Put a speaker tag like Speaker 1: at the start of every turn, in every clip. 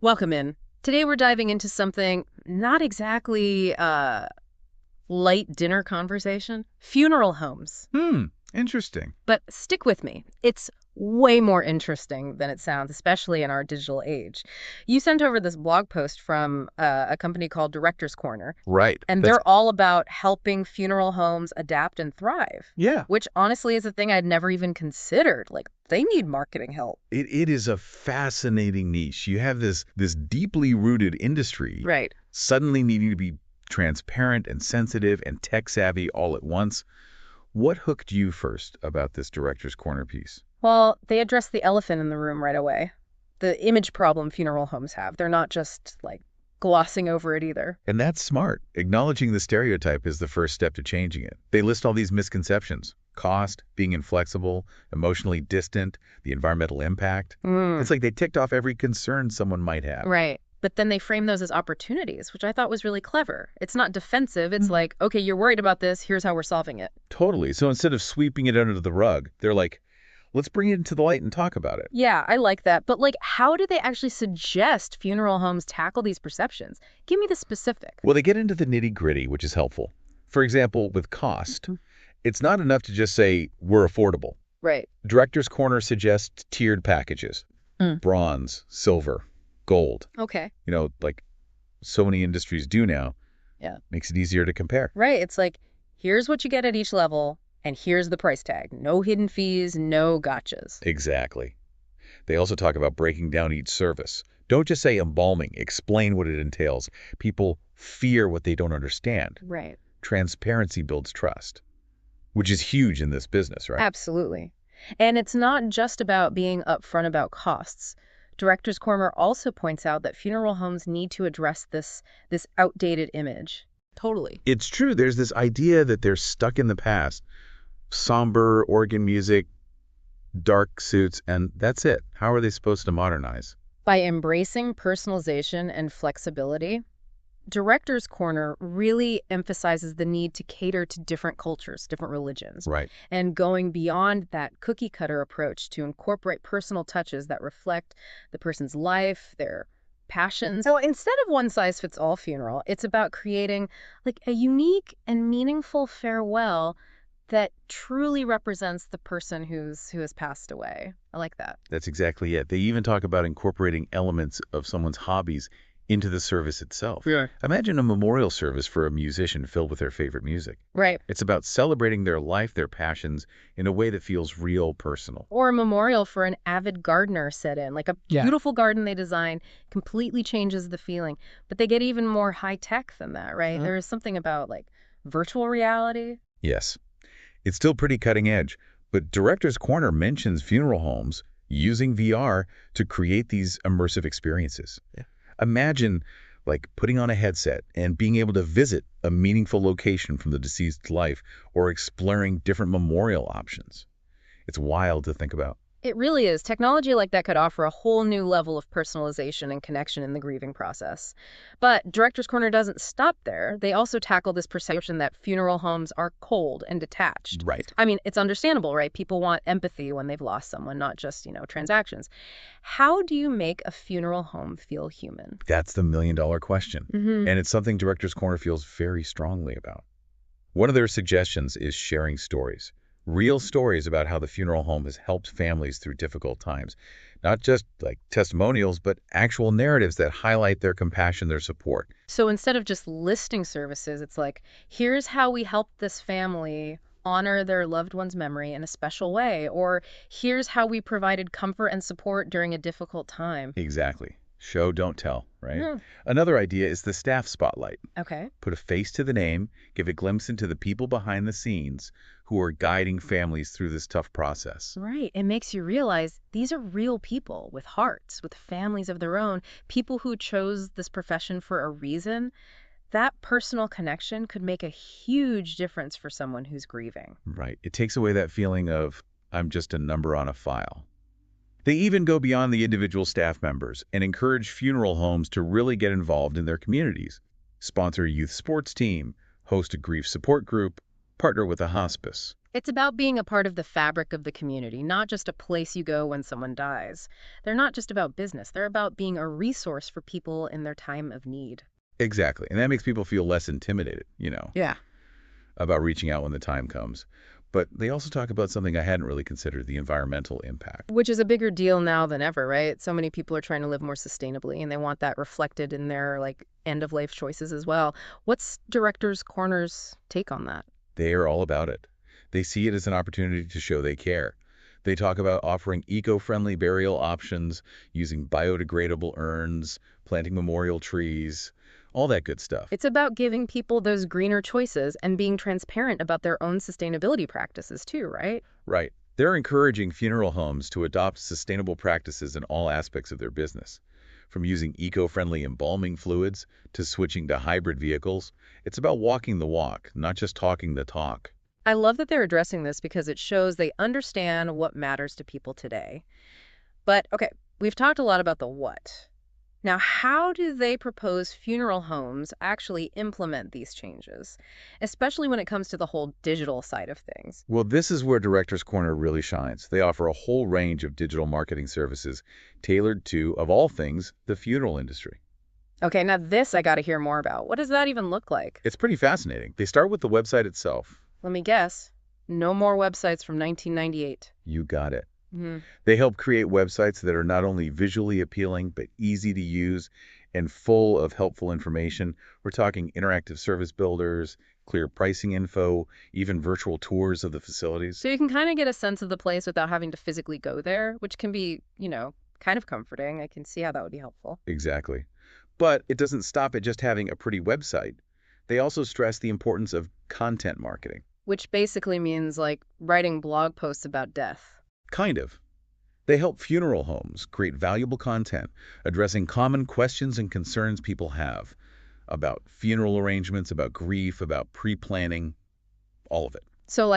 Speaker 1: Welcome in. Today we're diving into something not exactly light dinner conversation, funeral homes.
Speaker 2: Interesting.
Speaker 1: But stick with me. It's way more interesting than it sounds, especially in our digital age. You sent over this blog post from a company called Director's Corner,
Speaker 2: Right.
Speaker 1: and they're all about helping funeral homes adapt and thrive,
Speaker 2: Yeah.
Speaker 1: which honestly is a thing I'd never even considered. Like, they need marketing help.
Speaker 2: It is a fascinating niche. You have this deeply rooted industry
Speaker 1: Right.
Speaker 2: suddenly needing to be transparent and sensitive and tech savvy all at once. What hooked you first about this Director's Corner piece?
Speaker 1: Well, they address the elephant in the room right away. The image problem funeral homes have. They're not just like glossing over it either.
Speaker 2: And that's smart. Acknowledging the stereotype is the first step to changing it. They list all these misconceptions: cost, being inflexible, emotionally distant, the environmental impact. It's like they ticked off every concern someone might have.
Speaker 1: Right. But then they frame those as opportunities, which I thought was really clever. It's not defensive. It's like, okay, you're worried about this. Here's how we're solving it.
Speaker 2: Totally. So instead of sweeping it under the rug, they're like, let's bring it into the light and talk about it.
Speaker 1: Yeah, I like that. But like, how do they actually suggest funeral homes tackle these perceptions? Give me the specific.
Speaker 2: Well, they get into the nitty-gritty, which is helpful. For example, with cost, it's not enough to just say, we're affordable.
Speaker 1: Right.
Speaker 2: Director's Corner suggests tiered packages: bronze, silver, gold.
Speaker 1: Okay.
Speaker 2: Like so many industries do now.
Speaker 1: Yeah.
Speaker 2: Makes it easier to compare.
Speaker 1: Right. It's like, here's what you get at each level, and here's the price tag. No hidden fees, no gotchas.
Speaker 2: Exactly. They also talk about breaking down each service. Don't just say embalming. Explain what it entails. People fear what they don't understand.
Speaker 1: Right.
Speaker 2: Transparency builds trust, which is huge in this business, right?
Speaker 1: Absolutely. And it's not just about being upfront about costs. Director's Corner also points out that funeral homes need to address this outdated image. Totally.
Speaker 2: It's true. There's this idea that they're stuck in the past. Somber organ music, dark suits, and that's it. How are they supposed to modernize?
Speaker 1: By embracing personalization and flexibility, Director's Corner really emphasizes the need to cater to different cultures, different religions,
Speaker 2: Right.
Speaker 1: and going beyond that cookie-cutter approach to incorporate personal touches that reflect the person's life, their passions. So instead of one-size-fits-all funeral, it's about creating like a unique and meaningful farewell that truly represents the person who has passed away. I like that.
Speaker 2: That's exactly it. They even talk about incorporating elements of someone's hobbies into the service itself.
Speaker 1: Yeah.
Speaker 2: Imagine a memorial service for a musician filled with their favorite music.
Speaker 1: Right.
Speaker 2: It's about celebrating their life, their passions, in a way that feels real personal.
Speaker 1: Or a memorial for an avid gardener set in. Like a beautiful garden they design completely changes the feeling. But they get even more high-tech than that, right? There is something about like virtual reality.
Speaker 2: Yes. It's still pretty cutting edge, but Director's Corner mentions funeral homes using VR to create these immersive experiences.
Speaker 3: Yeah.
Speaker 2: Imagine like putting on a headset and being able to visit a meaningful location from the deceased's life or exploring different memorial options. It's wild to think about.
Speaker 1: It really is. Technology like that could offer a whole new level of personalization and connection in the grieving process. But Director's Corner doesn't stop there. They also tackle this perception that funeral homes are cold and detached.
Speaker 2: Right.
Speaker 1: I mean, it's understandable, right? People want empathy when they've lost someone, not just, transactions. How do you make a funeral home feel human?
Speaker 2: That's the million-dollar question. And it's something Director's Corner feels very strongly about. One of their suggestions is sharing stories. Real stories about how the funeral home has helped families through difficult times. Not just like testimonials, but actual narratives that highlight their compassion, their support.
Speaker 1: So instead of just listing services, it's like, here's how we helped this family honor their loved one's memory in a special way, or here's how we provided comfort and support during a difficult time.
Speaker 2: Exactly. Show, don't tell, right?
Speaker 1: Hmm.
Speaker 2: Another idea is the staff spotlight.
Speaker 1: Okay.
Speaker 2: Put a face to the name, give a glimpse into the people behind the scenes who are guiding families through this tough process.
Speaker 1: Right. It makes you realize these are real people with hearts, with families of their own, people who chose this profession for a reason. That personal connection could make a huge difference for someone who's grieving.
Speaker 2: Right. It takes away that feeling of, I'm just a number on a file. They even go beyond the individual staff members and encourage funeral homes to really get involved in their communities. Sponsor a youth sports team, host a grief support group, partner with a hospice.
Speaker 1: It's about being a part of the fabric of the community, not just a place you go when someone dies. They're not just about business, they're about being a resource for people in their time of need.
Speaker 2: Exactly. And that makes people feel less intimidated,
Speaker 1: Yeah.
Speaker 2: about reaching out when the time comes. But they also talk about something I hadn't really considered, the environmental impact.
Speaker 1: Which is a bigger deal now than ever, right? So many people are trying to live more sustainably and they want that reflected in their end of life choices as well. What's Directors Corner's take on that?
Speaker 2: They are all about it. They see it as an opportunity to show they care. They talk about offering eco-friendly burial options, using biodegradable urns, planting memorial trees, all that good stuff.
Speaker 1: It's about giving people those greener choices and being transparent about their own sustainability practices too, right?
Speaker 2: Right. They're encouraging funeral homes to adopt sustainable practices in all aspects of their business. From using eco-friendly embalming fluids to switching to hybrid vehicles, it's about walking the walk, not just talking the talk.
Speaker 1: I love that they're addressing this because it shows they understand what matters to people today. But okay, we've talked a lot about the what. Now, how do they propose funeral homes actually implement these changes, especially when it comes to the whole digital side of things?
Speaker 2: Well, this is where Directors Corner really shines. They offer a whole range of digital marketing services tailored to, of all things, the funeral industry.
Speaker 1: Okay, now this I got to hear more about. What does that even look like?
Speaker 2: It's pretty fascinating. They start with the website itself.
Speaker 1: Let me guess. No more websites from 1998.
Speaker 2: You got it.
Speaker 1: Hmm.
Speaker 2: They help create websites that are not only visually appealing, but easy to use and full of helpful information. We're talking interactive service builders, clear pricing info, even virtual tours of the facilities.
Speaker 1: So you can kind of get a sense of the place without having to physically go there, which can be, kind of comforting. I can see how that would be helpful.
Speaker 2: Exactly. But it doesn't stop at just having a pretty website. They also stress the importance of content marketing.
Speaker 1: Which basically means writing blog posts about death.
Speaker 2: Kind of. They help funeral homes create valuable content addressing common questions and concerns people have about funeral arrangements, about grief, about pre-planning, all of it.
Speaker 1: So,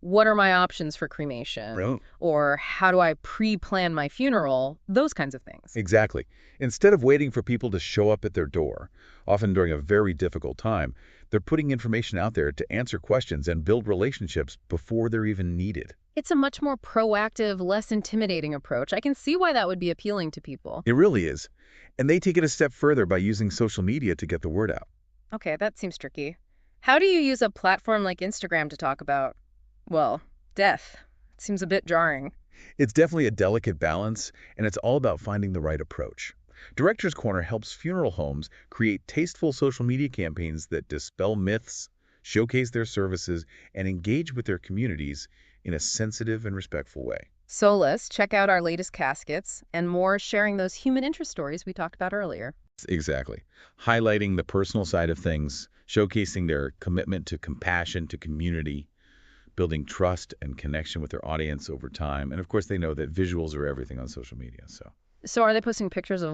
Speaker 1: what are my options for cremation?
Speaker 2: Right.
Speaker 1: Or how do I pre-plan my funeral? Those kinds of things.
Speaker 2: Exactly. Instead of waiting for people to show up at their door, often during a very difficult time, they're putting information out there to answer questions and build relationships before they're even needed.
Speaker 1: It's a much more proactive, less intimidating approach. I can see why that would be appealing to people.
Speaker 2: It really is. And they take it a step further by using social media to get the word out.
Speaker 1: Okay, that seems tricky. How do you use a platform like Instagram to talk about, well, death? It seems a bit jarring.
Speaker 2: It's definitely a delicate balance, and it's all about finding the right approach. Directors Corner helps funeral homes create tasteful social media campaigns that dispel myths, showcase their services, and engage with their communities in a sensitive and respectful way.
Speaker 1: So let's check out our latest caskets and more sharing those human interest stories we talked about earlier.
Speaker 2: Exactly. Highlighting the personal side of things, showcasing their commitment to compassion, to community, building trust and connection with their audience over time. And of course, they know that visuals are everything on social media.
Speaker 1: So are they posting pictures of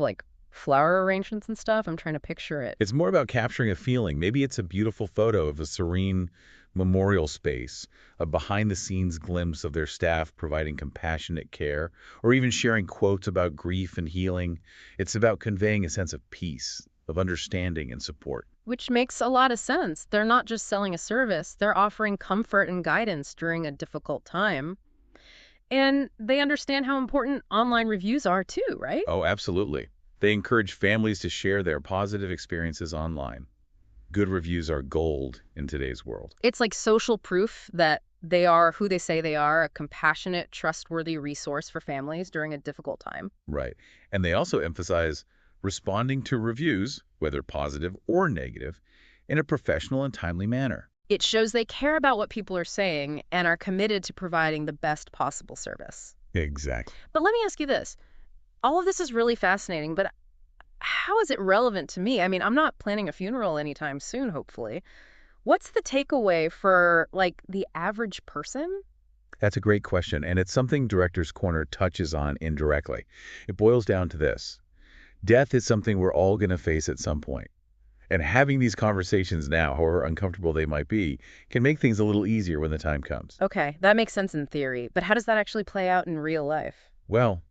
Speaker 1: flower arrangements and stuff? I'm trying to picture it.
Speaker 2: It's more about capturing a feeling. Maybe it's a beautiful photo of a serene memorial space, a behind-the-scenes glimpse of their staff providing compassionate care, or even sharing quotes about grief and healing. It's about conveying a sense of peace, of understanding and support.
Speaker 1: Which makes a lot of sense. They're not just selling a service, they're offering comfort and guidance during a difficult time. And they understand how important online reviews are too, right?
Speaker 2: Oh, absolutely. They encourage families to share their positive experiences online. Good reviews are gold in today's world.
Speaker 1: It's like social proof that they are who they say they are, a compassionate, trustworthy resource for families during a difficult time.
Speaker 2: Right. And they also emphasize responding to reviews, whether positive or negative, in a professional and timely manner.
Speaker 1: It shows they care about what people are saying and are committed to providing the best possible service.
Speaker 2: Exactly.
Speaker 1: But let me ask you this. All of this is really fascinating, but how is it relevant to me? I mean, I'm not planning a funeral anytime soon, hopefully. What's the takeaway for, the average person?
Speaker 2: That's a great question, and it's something Director's Corner touches on indirectly. It boils down to this. Death is something we're all going to face at some point. And having these conversations now, however uncomfortable they might be, can make things a little easier when the time comes.
Speaker 1: Okay, that makes sense in theory, but how does that actually play out in real life?
Speaker 2: Well,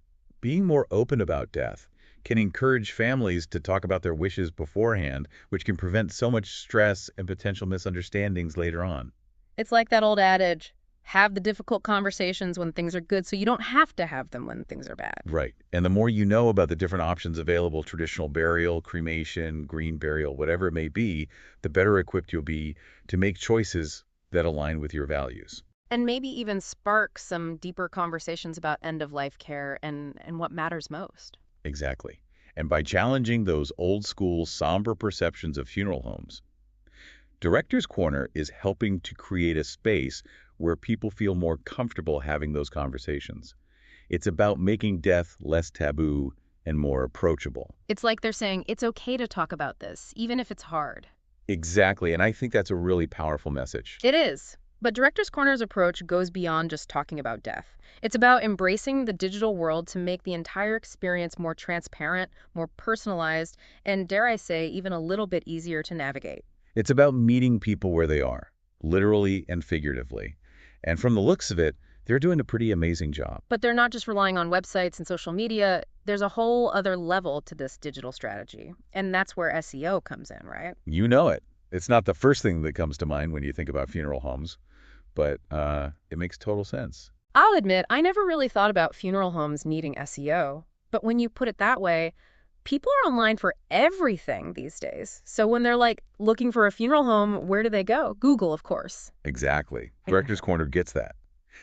Speaker 2: being more open about death can encourage families to talk about their wishes beforehand, which can prevent so much stress and potential misunderstandings later on.
Speaker 1: It's like that old adage, Have the difficult conversations when things are good so you don't have to have them when things are bad.
Speaker 2: Right. And the more you know about the different options available, traditional burial, cremation, green burial, whatever it may be, the better equipped you'll be to make choices that align with your values.
Speaker 1: And maybe even spark some deeper conversations about end-of-life care and what matters most.
Speaker 2: Exactly. And by challenging those old school, somber perceptions of funeral homes, Director's Corner is helping to create a space where people feel more comfortable having those conversations. It's about making death less taboo and more approachable.
Speaker 1: It's like they're saying it's okay to talk about this, even if it's hard.
Speaker 2: Exactly, and I think that's a really powerful message.
Speaker 1: It is. But Director's Corner's approach goes beyond just talking about death. It's about embracing the digital world to make the entire experience more transparent, more personalized, and dare I say, even a little bit easier to navigate.
Speaker 2: It's about meeting people where they are, literally and figuratively. And from the looks of it, they're doing a pretty amazing job.
Speaker 1: But they're not just relying on websites and social media. There's a whole other level to this digital strategy. And that's where SEO comes in, right?
Speaker 2: You know it. It's not the first thing that comes to mind when you think about funeral homes, but it makes total sense.
Speaker 1: I'll admit, I never really thought about funeral homes needing SEO. But when you put it that way, people are online for everything these days. So when they're like looking for a funeral home, where do they go? Google, of course.
Speaker 2: Exactly. Director's Corner gets that.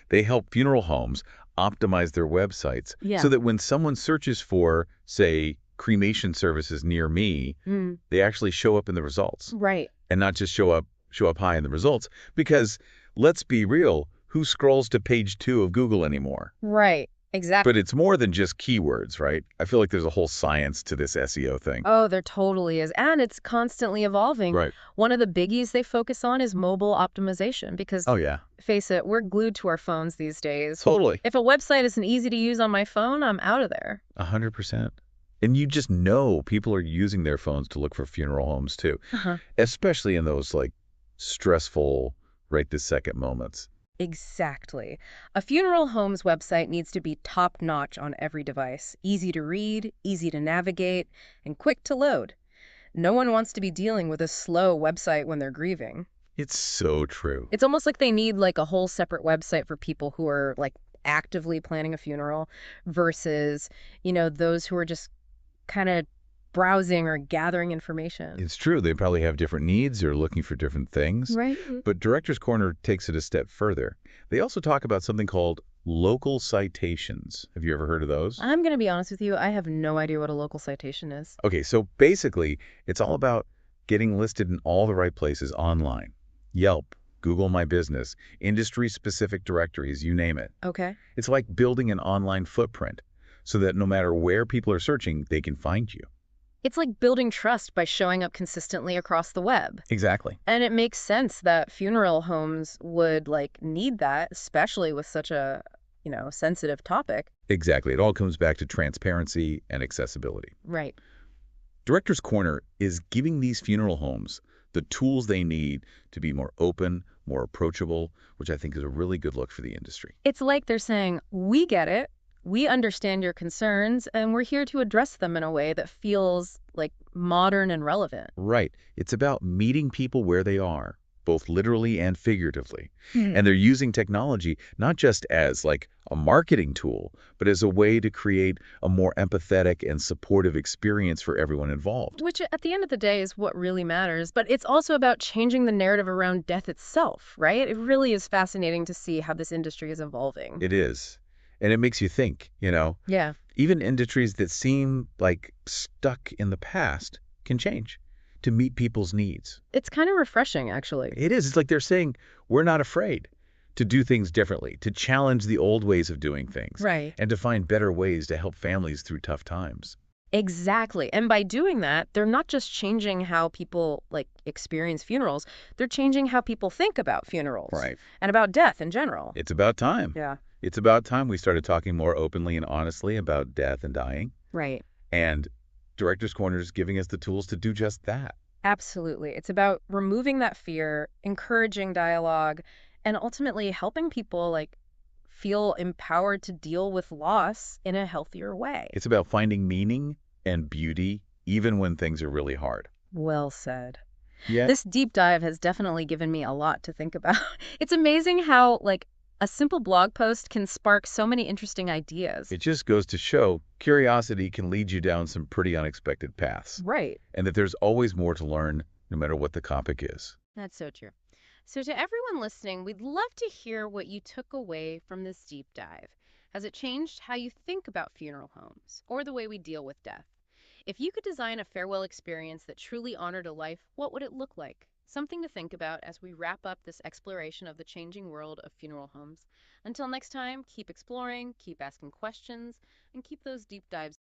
Speaker 2: They help funeral homes optimize their websites
Speaker 1: Yeah.
Speaker 2: so that when someone searches for, say, cremation services near me,
Speaker 1: Mm,
Speaker 2: they actually show up in the results
Speaker 1: right.
Speaker 2: and not just show up high in the results. Because let's be real, who scrolls to page 2 of Google anymore?
Speaker 1: Right. Exactly.
Speaker 2: But it's more than just keywords, right? I feel like there's a whole science to this SEO thing.
Speaker 1: Oh, there totally is. And it's constantly evolving.
Speaker 2: Right.
Speaker 1: One of the biggies they focus on is mobile optimization because,
Speaker 2: Oh, yeah.
Speaker 1: face it, we're glued to our phones these days.
Speaker 2: Totally.
Speaker 1: If a website isn't easy to use on my phone, I'm out of there.
Speaker 2: 100%. And you just know people are using their phones to look for funeral homes too,
Speaker 1: Uh-huh.
Speaker 2: especially in those like stressful, right this second moments.
Speaker 1: Exactly. A funeral home's website needs to be top-notch on every device. Easy to read, easy to navigate, and quick to load. No one wants to be dealing with a slow website when they're grieving.
Speaker 2: It's so true.
Speaker 1: It's almost like they need like a whole separate website for people who are like actively planning a funeral versus, those who are just kind of browsing or gathering information.
Speaker 2: It's true. They probably have different needs or looking for different things.
Speaker 1: Right?
Speaker 2: But Director's Corner takes it a step further. They also talk about something called local citations. Have you ever heard of those?
Speaker 1: I'm going to be honest with you, I have no idea what a local citation is.
Speaker 2: Okay, so basically, it's all about getting listed in all the right places online. Yelp, Google My Business, industry-specific directories, you name it.
Speaker 1: Okay.
Speaker 2: It's like building an online footprint so that no matter where people are searching, they can find you.
Speaker 1: It's like building trust by showing up consistently across the web.
Speaker 2: Exactly.
Speaker 1: And it makes sense that funeral homes would like need that, especially with such a, sensitive topic.
Speaker 2: Exactly. It all comes back to transparency and accessibility.
Speaker 1: Right.
Speaker 2: Director's Corner is giving these funeral homes the tools they need to be more open, more approachable, which I think is a really good look for the industry.
Speaker 1: It's like they're saying, we get it, we understand your concerns, and we're here to address them in a way that feels like modern and relevant.
Speaker 2: Right. It's about meeting people where they are, both literally and figuratively.
Speaker 1: Hmm.
Speaker 2: And they're using technology not just as like a marketing tool, but as a way to create a more empathetic and supportive experience for everyone involved.
Speaker 1: Which at the end of the day is what really matters, but it's also about changing the narrative around death itself, right? It really is fascinating to see how this industry is evolving.
Speaker 2: It is. And it makes you think,
Speaker 1: Yeah.
Speaker 2: even industries that seem like stuck in the past can change to meet people's needs.
Speaker 1: It's kind of refreshing, actually.
Speaker 2: It is. It's like they're saying, we're not afraid to do things differently, to challenge the old ways of doing things,
Speaker 1: Right.
Speaker 2: and to find better ways to help families through tough times.
Speaker 1: Exactly. And by doing that, they're not just changing how people like experience funerals, they're changing how people think about funerals
Speaker 2: Right.
Speaker 1: and about death in general.
Speaker 2: It's about time.
Speaker 1: Yeah.
Speaker 2: It's about time we started talking more openly and honestly about death and dying.
Speaker 1: Right.
Speaker 2: And Director's Corner is giving us the tools to do just that.
Speaker 1: Absolutely. It's about removing that fear, encouraging dialogue, and ultimately helping people like feel empowered to deal with loss in a healthier way.
Speaker 2: It's about finding meaning and beauty even when things are really hard.
Speaker 1: Well said.
Speaker 2: Yeah.
Speaker 1: This deep dive has definitely given me a lot to think about. It's amazing how like A simple blog post can spark so many interesting ideas.
Speaker 2: It just goes to show curiosity can lead you down some pretty unexpected paths,
Speaker 1: Right.
Speaker 2: and that there's always more to learn, no matter what the topic is.
Speaker 1: That's so true. So, to everyone listening, we'd love to hear what you took away from this deep dive. Has it changed how you think about funeral homes or the way we deal with death? If you could design a farewell experience that truly honored a life, what would it look like? Something to think about as we wrap up this exploration of the changing world of funeral homes. Until next time, keep exploring, keep asking questions, and keep those deep dives.